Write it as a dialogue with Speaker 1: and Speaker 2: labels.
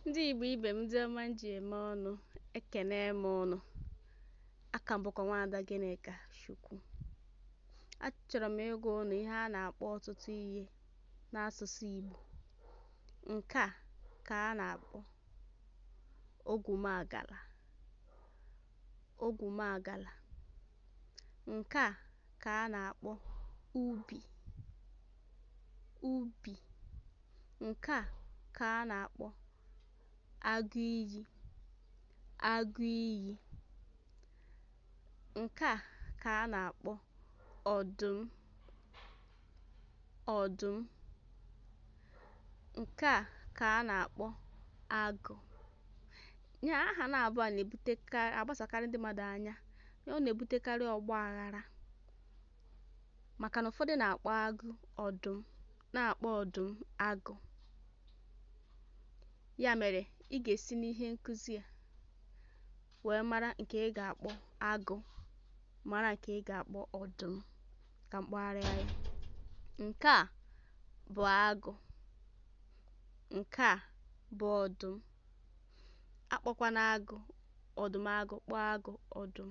Speaker 1: Ndị Igbo ibe m ndị ọma m ji eme ọnụ, ekene m ụnụ. Aka m bụkwa Nwaada Gịnịka Chukwu. Achọrọ m ịgwa ụnụ ihe a na-akpọ ọtụtụ ihe n'asụsụ Igbo. Nke a ka a na-akpọ ogwumagala. Ogwumagala. Nke a ka a na-akpọ ubi. Ubi. Nke a ka a na-akpọ agụ iyi. Agụ iyi. Nke a ka a na-akpọ ọdụm. Ọdụm. Nke a ka a na-akpọ agụ. Ya aha na-abụọ a na-agbasakarị ndị mmadụ anya. Ọ na-ebutekarị ọgba aghara maka na ụfọdụ na-akpọ agụ ọdụm, na-akpọ ọdụm agụ. Ya mere, ị ga-esi n'ihe nkụzi a wee mara nke ị ga-akpọ agụ, mara nke ị ga-akpọ ọdụm. Ka m kpọgharịa ya. Nke a bụ agụ. Nke a bụ ọdụm. Akpọkwana agụ ọdụm agụ, kpọọ agụ ọdụm.